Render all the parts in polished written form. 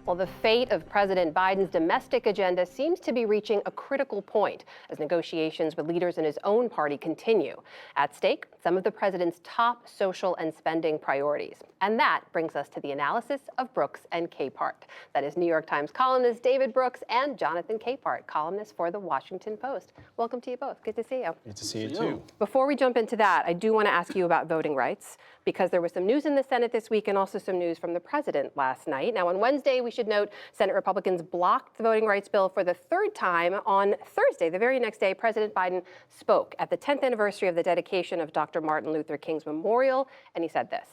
Well, the fate of President Biden's domestic agenda seems to be reaching a critical point as negotiations with leaders in his own party continue. At stake, some of the president's top social and spending priorities. And that brings us to the analysis of Brooks and Capehart. That is New York Times columnist David Brooks and Jonathan Capehart, columnist for The Washington Post. Welcome to you both. Good to see you. Good to see you too. Before we jump into that, I do want to ask you about voting rights, because there was some news in the Senate this week and also some news from the president last night. Now, on Wednesday, we should note Senate Republicans blocked the voting rights bill for the third time. On Thursday, the very next day, President Biden spoke at the 10th anniversary of the dedication of Dr. Martin Luther King's memorial, and he said this.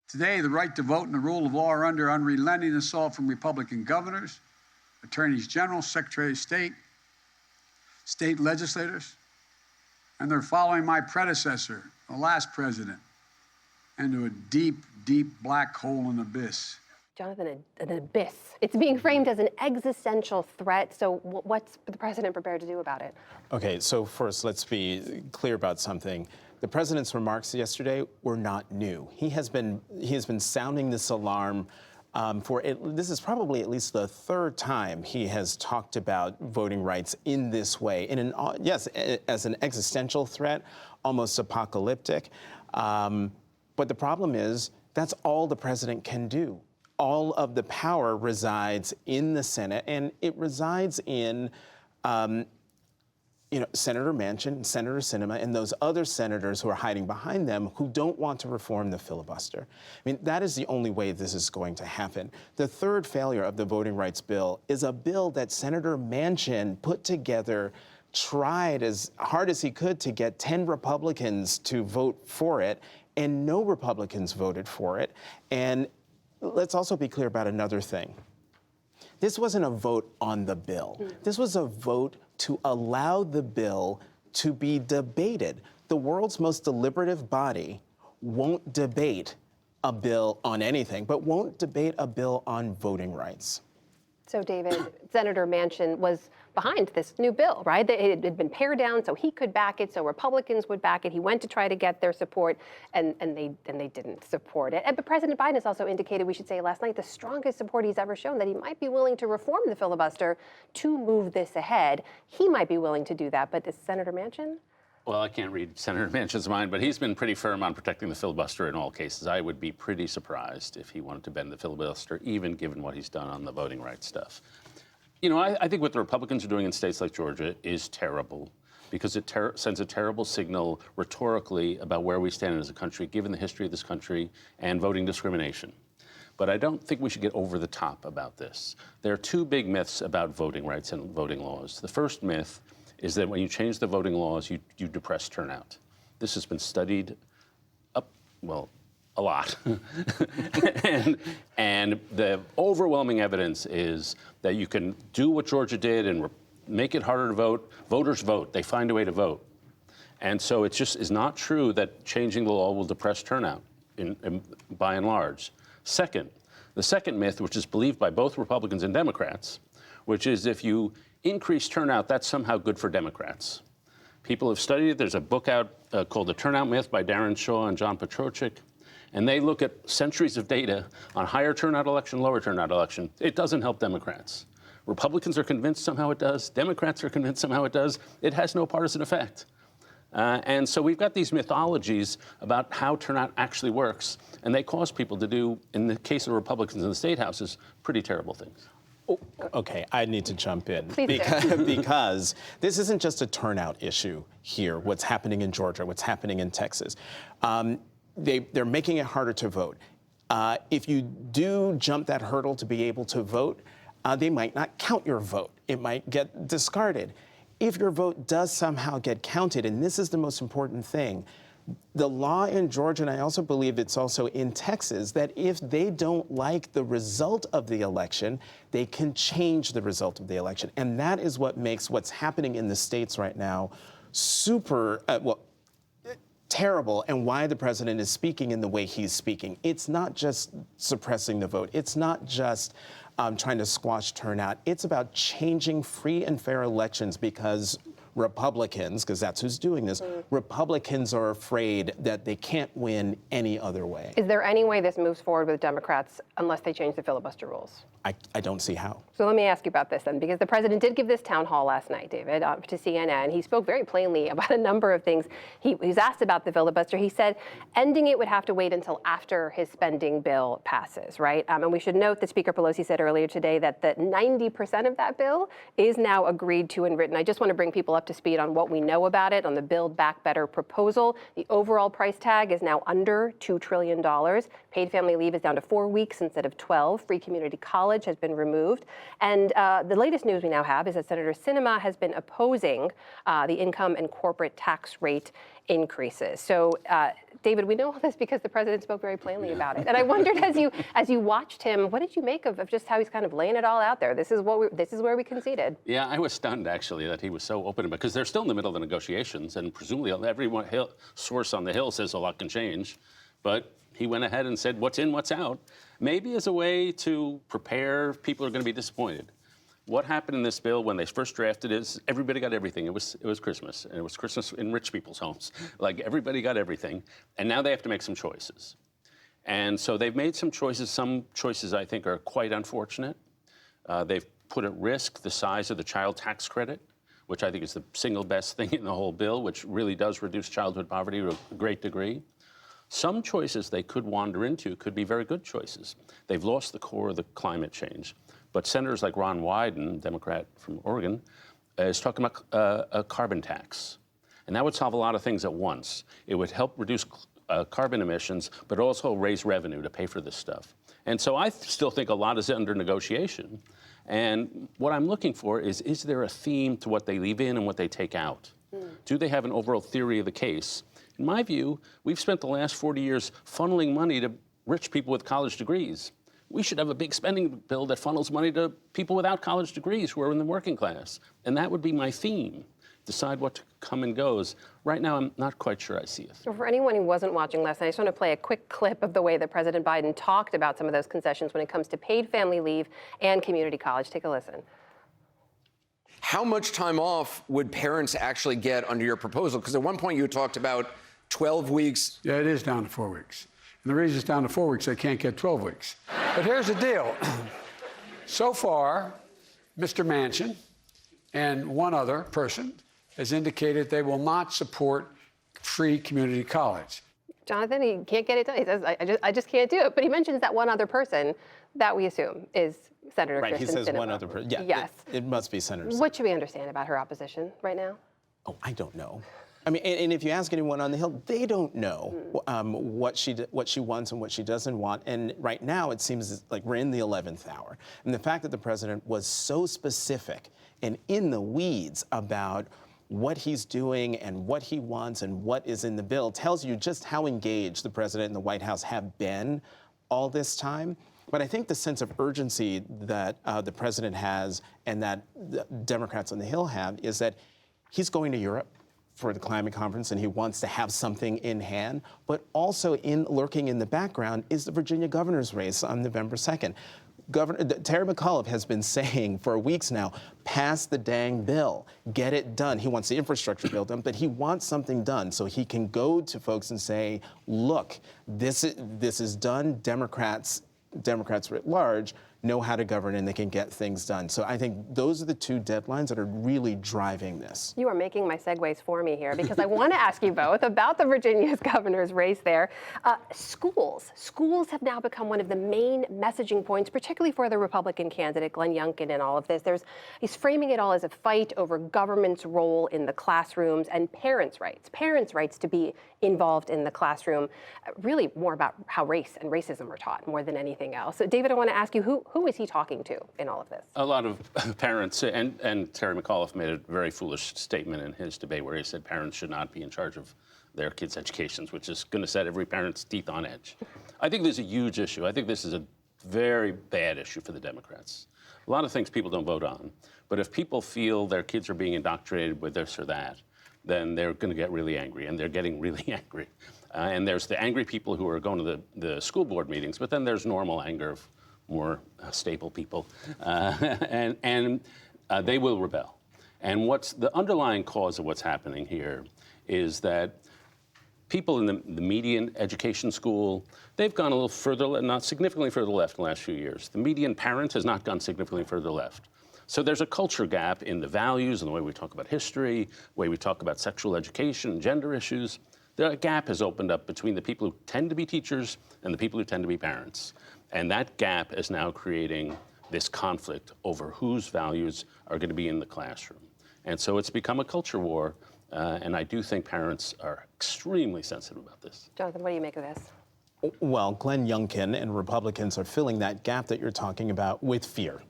Today, the right to vote and the rule of law are under unrelenting assault from Republican governors, attorneys general, secretary of state, state legislators, and they're following my predecessor, the last president, into a deep, deep black hole and abyss. Jonathan, an abyss. It's being framed as an existential threat. So what's the president prepared to do about it? Okay, so first, let's be clear about something. The president's remarks yesterday were not new. He has been sounding this alarm this is probably at least the third time he has talked about voting rights in this way, yes, as an existential threat, almost apocalyptic. But the problem is that's all the president can do. All of the power resides in the Senate, and it resides in Senator Manchin, Senator Sinema, and those other senators who are hiding behind them who don't want to reform the filibuster. I mean, that is the only way this is going to happen. The third failure of the voting rights bill is a bill that Senator Manchin put together, tried as hard as he could to get 10 Republicans to vote for it, and no Republicans voted for it. And let's also be clear about another thing. This wasn't a vote on the bill. This was a vote to allow the bill to be debated. The world's most deliberative body won't debate a bill on anything, but won't debate a bill on voting rights. So, David, Senator Manchin was behind this new bill, right? It had been pared down so he could back it, so Republicans would back it. He went to try to get their support, and they didn't support it. But President Biden has also indicated, we should say last night, the strongest support he's ever shown, that he might be willing to reform the filibuster to move this ahead. He might be willing to do that, but is Senator Manchin? Well, I can't read Senator Manchin's mind, but he's been pretty firm on protecting the filibuster in all cases. I would be pretty surprised if he wanted to bend the filibuster, even given what he's done on the voting rights stuff. You know, I think what the Republicans are doing in states like Georgia is terrible, because it sends a terrible signal rhetorically about where we stand as a country, given the history of this country and voting discrimination. But I don't think we should get over the top about this. There are two big myths about voting rights and voting laws. The first myth is that when you change the voting laws, you depress turnout. This has been studied a lot. and the overwhelming evidence is that you can do what Georgia did and make it harder to vote. Voters vote. They find a way to vote. And so it just is not true that changing the law will depress turnout by and large. Second, the second myth, which is believed by both Republicans and Democrats, which is if you increase turnout, that's somehow good for Democrats. People have studied it. There's a book out called The Turnout Myth by Darren Shaw and John Petrochik. And they look at centuries of data on higher turnout election, lower turnout election. It doesn't help Democrats. Republicans are convinced somehow it does. Democrats are convinced somehow it does. It has no partisan effect. And so we've got these mythologies about how turnout actually works. And they cause people to do, in the case of Republicans in the state houses, pretty terrible things. Okay, I need to jump in because this isn't just a turnout issue here, what's happening in Georgia, what's happening in Texas. They're making it harder to vote. If you do jump that hurdle to be able to vote, they might not count your vote. It might get discarded. If your vote does somehow get counted, and this is the most important thing, the law in Georgia, and I also believe it's also in Texas, that if they don't like the result of the election, they can change the result of the election. And that is what makes what's happening in the states right now super, terrible, and why the president is speaking in the way he's speaking. It's not just suppressing the vote. It's not just trying to squash turnout. It's about changing free and fair elections, because Republicans, because that's who's doing this, Republicans are afraid that they can't win any other way. Is there any way this moves forward with Democrats unless they change the filibuster rules? I don't see how. So let me ask you about this then, because the president did give this town hall last night, David, to CNN. He spoke very plainly about a number of things. He was asked about the filibuster. He said ending it would have to wait until after his spending bill passes, right? And we should note that Speaker Pelosi said earlier today that the 90% of that bill is now agreed to and written. I just want to bring people up to speed on what we know about it, on the Build Back Better proposal. The overall price tag is now under $2 trillion. Paid family leave is down to 4 weeks instead of 12. Free community college has been removed. And the latest news we now have is that Senator Sinema has been opposing the income and corporate tax rate increases. So, David, we know all this because the president spoke very plainly about it. And I wondered, as you watched him, what did you make of just how he's kind of laying it all out there? This is where we conceded. Yeah, I was stunned actually that he was so open because they're still in the middle of the negotiations, and presumably every source on the Hill says a lot can change, but he went ahead and said what's in, what's out, maybe as a way to prepare people who are going to be disappointed. What happened in this bill when they first drafted it is everybody got everything. It was Christmas, and it was Christmas in rich people's homes. Like everybody got everything, and now they have to make some choices. And so they've made some choices. Some choices I think are quite unfortunate. They've put at risk the size of the child tax credit, which I think is the single best thing in the whole bill, which really does reduce childhood poverty to a great degree. Some choices they could wander into could be very good choices. They've lost the core of the climate change. But senators like Ron Wyden, Democrat from Oregon, is talking about a carbon tax. And that would solve a lot of things at once. It would help reduce carbon emissions, but also raise revenue to pay for this stuff. And so I still think a lot is under negotiation. And what I'm looking for is there a theme to what they leave in and what they take out? Do they have an overall theory of the case? In my view, we've spent the last 40 years funneling money to rich people with college degrees. We should have a big spending bill that funnels money to people without college degrees who are in the working class. And that would be my theme. Decide what to come and goes. Right now, I'm not quite sure I see it. So for anyone who wasn't watching last night, I just want to play a quick clip of the way that President Biden talked about some of those concessions when it comes to paid family leave and community college. Take a listen. How much time off would parents actually get under your proposal? Because at one point you talked about 12 weeks. Yeah, it is down to 4 weeks. And the reason it's down to 4 weeks, they can't get 12 weeks. But here's the deal. So far, Mr. Manchin and one other person has indicated they will not support free community college. Jonathan, he can't get it done. He says, I just can't do it. But he mentions that one other person that we assume is Senator Right, Kristen he says Sinema. one other person. Yeah, Yes. it must be Senator Sinema. What should we understand about her opposition right now? Oh, I don't know. I mean, and if you ask anyone on the Hill, they don't know what she wants and what she doesn't want. And right now, it seems like we're in the 11th hour. And the fact that the president was so specific and in the weeds about what he's doing and what he wants and what is in the bill tells you just how engaged the president and the White House have been all this time. But I think the sense of urgency that the president has and that the Democrats on the Hill have is that he's going to Europe for the climate conference, and he wants to have something in hand. But also lurking in the background is the Virginia governor's race on November 2nd. Terry McAuliffe has been saying for weeks now, pass the dang bill, get it done. He wants the infrastructure bill done, but he wants something done so he can go to folks and say, look, this is done. Democrats writ large know how to govern and they can get things done. So I think those are the two deadlines that are really driving this. You are making my segues for me here because I want to ask you both about the Virginia's governor's race there. Schools have now become one of the main messaging points, particularly for the Republican candidate, Glenn Youngkin, in all of this. He's framing it all as a fight over government's role in the classrooms and parents' rights to be involved in the classroom, really more about how race and racism are taught more than anything else. So David, I want to ask you, who is he talking to in all of this? A lot of parents, and Terry McAuliffe made a very foolish statement in his debate where he said parents should not be in charge of their kids' educations, which is going to set every parent's teeth on edge. I think there's a huge issue. I think this is a very bad issue for the Democrats. A lot of things people don't vote on, but if people feel their kids are being indoctrinated with this or that, then they're going to get really angry, and they're getting really angry. And there's the angry people who are going to the school board meetings, but then there's normal anger of more stable people, and they will rebel. And what's the underlying cause of what's happening here is that people in the median education school, they've gone a little further, not significantly further left in the last few years. The median parent has not gone significantly further left. So there's a culture gap in the values and the way we talk about history, the way we talk about sexual education and gender issues. The gap has opened up between the people who tend to be teachers and the people who tend to be parents. And that gap is now creating this conflict over whose values are going to be in the classroom. And so it's become a culture war. And I do think parents are extremely sensitive about this. Jonathan, what do you make of this? Well, Glenn Youngkin and Republicans are filling that gap that you're talking about with fear.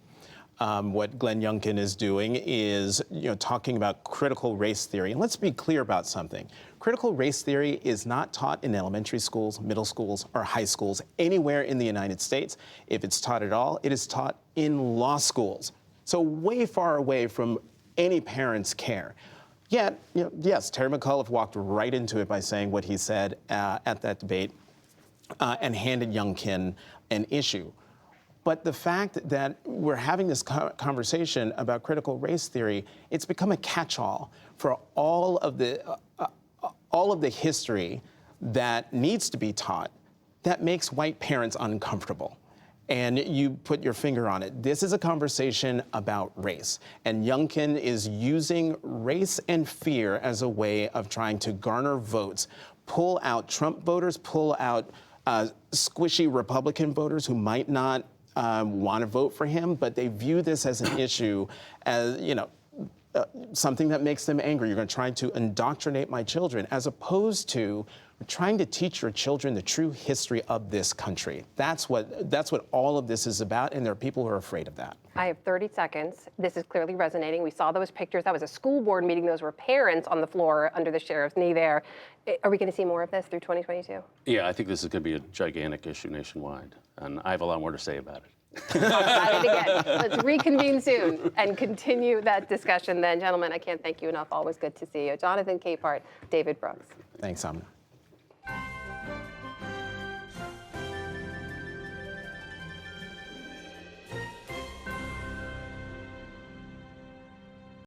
What Glenn Youngkin is doing is, talking about critical race theory. And let's be clear about something. Critical race theory is not taught in elementary schools, middle schools, or high schools anywhere in the United States. If it's taught at all, it is taught in law schools. So way far away from any parent's care. Yet, yes, Terry McAuliffe walked right into it by saying what he said at that debate and handed Youngkin an issue. But the fact that we're having this conversation about critical race theory, it's become a catch-all for all of the history that needs to be taught that makes white parents uncomfortable. And you put your finger on it. This is a conversation about race. And Youngkin is using race and fear as a way of trying to garner votes, pull out Trump voters, pull out squishy Republican voters who might not want to vote for him, but they view this as an issue, as, something that makes them angry. You're going to try to indoctrinate my children, as opposed to trying to teach your children the true history of this country. That's what all of this is about, and there are people who are afraid of that. I have 30 seconds. This is clearly resonating. We saw those pictures. That was a school board meeting. Those were parents on the floor under the sheriff's knee there. Are we going to see more of this through 2022? Yeah, I think this is going to be a gigantic issue nationwide, and I have a lot more to say about it. Got it again. Let's reconvene soon and continue that discussion then. Gentlemen, I can't thank you enough. Always good to see you. Jonathan Capehart, David Brooks. Thanks, Amna.